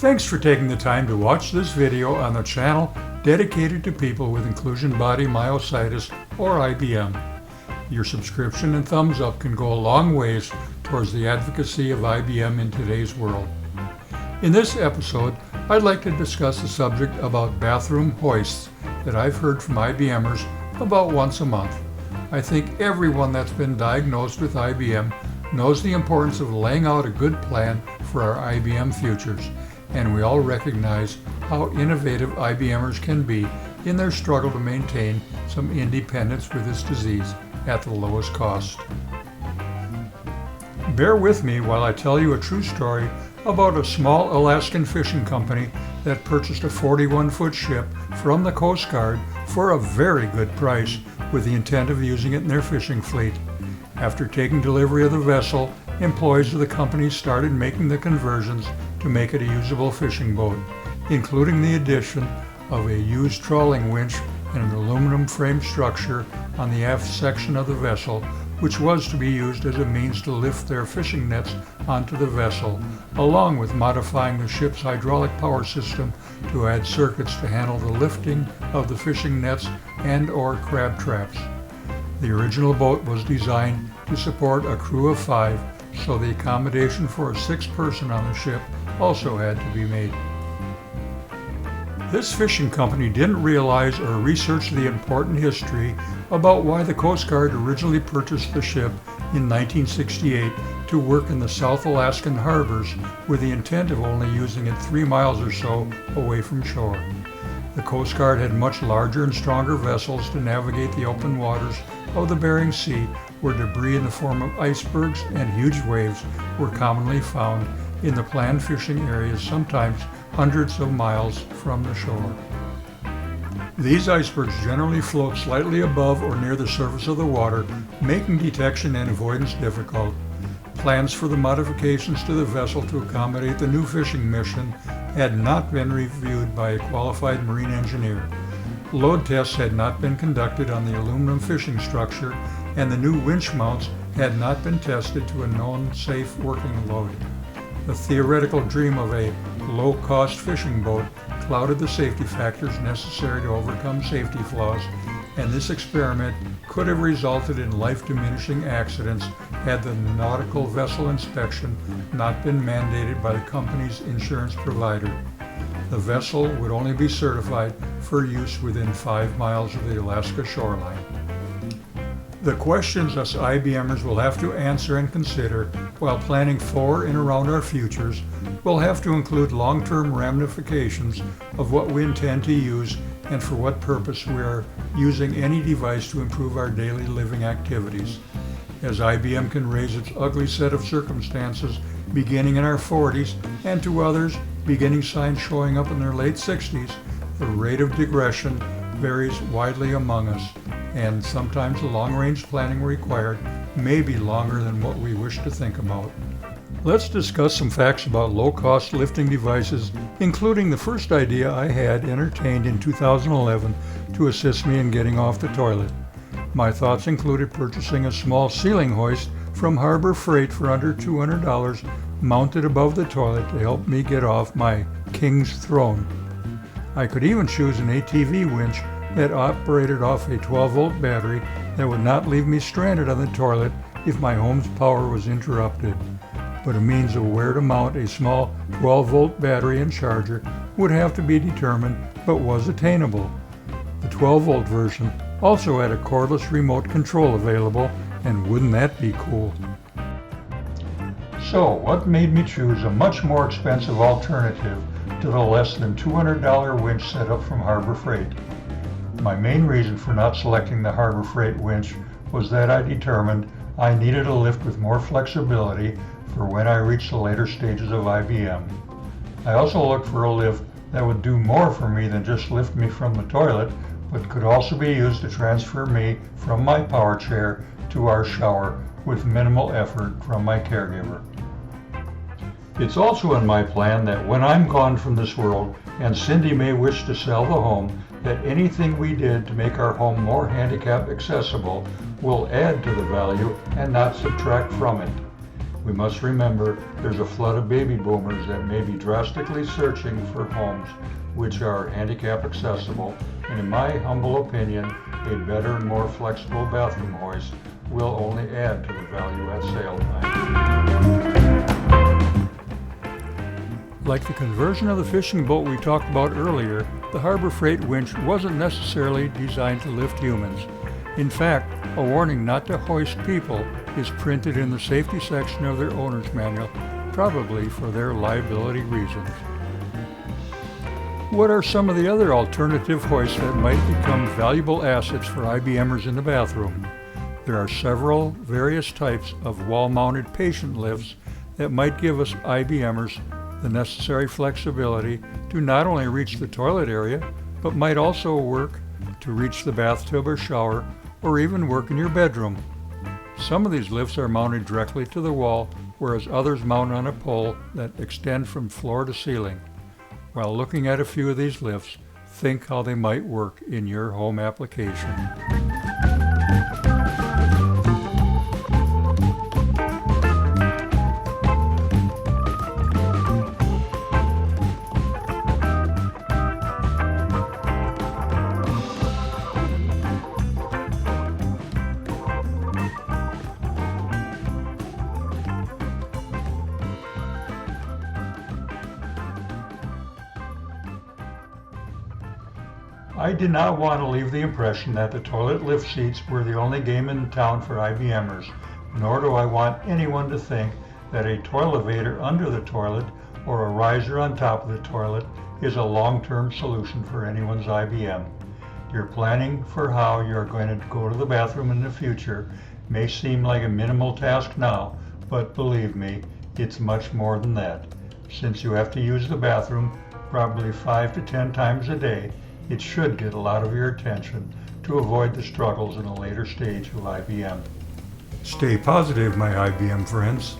Thanks for taking the time to watch this video on the channel dedicated to people with inclusion body myositis or IBM. Your subscription and thumbs up can go a long ways towards the advocacy of IBM in today's world. In this episode, I'd like to discuss the subject about bathroom hoists that I've heard from IBMers about once a month. I think everyone that's been diagnosed with IBM knows the importance of laying out a good plan for our IBM futures, and we all recognize how innovative IBMers can be in their struggle to maintain some independence with this disease at the lowest cost. Bear with me while I tell you a true story about a small Alaskan fishing company that purchased a 41-foot ship from the Coast Guard for a very good price with the intent of using it in their fishing fleet. After taking delivery of the vessel, employees of the company started making the conversions to make it a usable fishing boat, including the addition of a used trawling winch and an aluminum frame structure on the aft section of the vessel, which was to be used as a means to lift their fishing nets onto the vessel, along with modifying the ship's hydraulic power system to add circuits to handle the lifting of the fishing nets and/or crab traps. The original boat was designed to support a crew of 5, so the accommodation for a 6th person on the ship also had to be made. This fishing company didn't realize or research the important history about why the Coast Guard originally purchased the ship in 1968 to work in the South Alaskan harbors with the intent of only using it 3 miles or so away from shore. The Coast Guard had much larger and stronger vessels to navigate the open waters of the Bering Sea, where debris in the form of icebergs and huge waves were commonly found in the planned fishing areas, sometimes hundreds of miles from the shore. These icebergs generally float slightly above or near the surface of the water, making detection and avoidance difficult. Plans for the modifications to the vessel to accommodate the new fishing mission had not been reviewed by a qualified marine engineer. Load tests had not been conducted on the aluminum fishing structure, and the new winch mounts had not been tested to a known safe working load. The theoretical dream of a low-cost fishing boat clouded the safety factors necessary to overcome safety flaws, and this experiment could have resulted in life-diminishing accidents had the nautical vessel inspection not been mandated by the company's insurance provider. The vessel would only be certified for use within 5 miles of the Alaska shoreline. The questions us IBMers will have to answer and consider while planning for and around our futures will have to include long-term ramifications of what we intend to use and for what purpose we are using any device to improve our daily living activities. As IBM can raise its ugly set of circumstances beginning in our 40s, and to others beginning signs showing up in their late 60s, the rate of digression varies widely among us, and sometimes the long-range planning required may be longer than what we wish to think about. Let's discuss some facts about low-cost lifting devices, including the first idea I had entertained in 2011 to assist me in getting off the toilet. My thoughts included purchasing a small ceiling hoist from Harbor Freight for under $200, mounted above the toilet to help me get off my king's throne. I could even choose an ATV winch that operated off a 12-volt battery that would not leave me stranded on the toilet if my home's power was interrupted. But a means of where to mount a small 12-volt battery and charger would have to be determined, but was attainable. The 12-volt version also had a cordless remote control available, and wouldn't that be cool? So, what made me choose a much more expensive alternative to the less than $200 winch setup from Harbor Freight? My main reason for not selecting the Harbor Freight winch was that I determined I needed a lift with more flexibility for when I reached the later stages of IBM. I also looked for a lift that would do more for me than just lift me from the toilet, but could also be used to transfer me from my power chair to our shower with minimal effort from my caregiver. It's also in my plan that when I'm gone from this world, and Cindy may wish to sell the home, that anything we did to make our home more handicap accessible will add to the value and not subtract from it. We must remember there's a flood of baby boomers that may be drastically searching for homes which are handicap accessible, and in my humble opinion, a better and more flexible bathroom hoist will only add to the value at sale time. Like the conversion of the fishing boat we talked about earlier, the Harbor Freight winch wasn't necessarily designed to lift humans. In fact, a warning not to hoist people is printed in the safety section of their owner's manual, probably for their liability reasons. What are some of the other alternative hoists that might become valuable assets for IBMers in the bathroom? There are several various types of wall-mounted patient lifts that might give us IBMers the necessary flexibility to not only reach the toilet area, but might also work to reach the bathtub or shower, or even work in your bedroom. Some of these lifts are mounted directly to the wall, whereas others mount on a pole that extend from floor to ceiling. While looking at a few of these lifts, think how they might work in your home application. I did not want to leave the impression that the toilet lift seats were the only game in town for IBMers, nor do I want anyone to think that a toilevator under the toilet or a riser on top of the toilet is a long-term solution for anyone's IBM. Your planning for how you're going to go to the bathroom in the future may seem like a minimal task now, but believe me, it's much more than that. Since you have to use the bathroom probably 5 to 10 times a day, it should get a lot of your attention to avoid the struggles in a later stage of IBM. Stay positive, my IBM friends.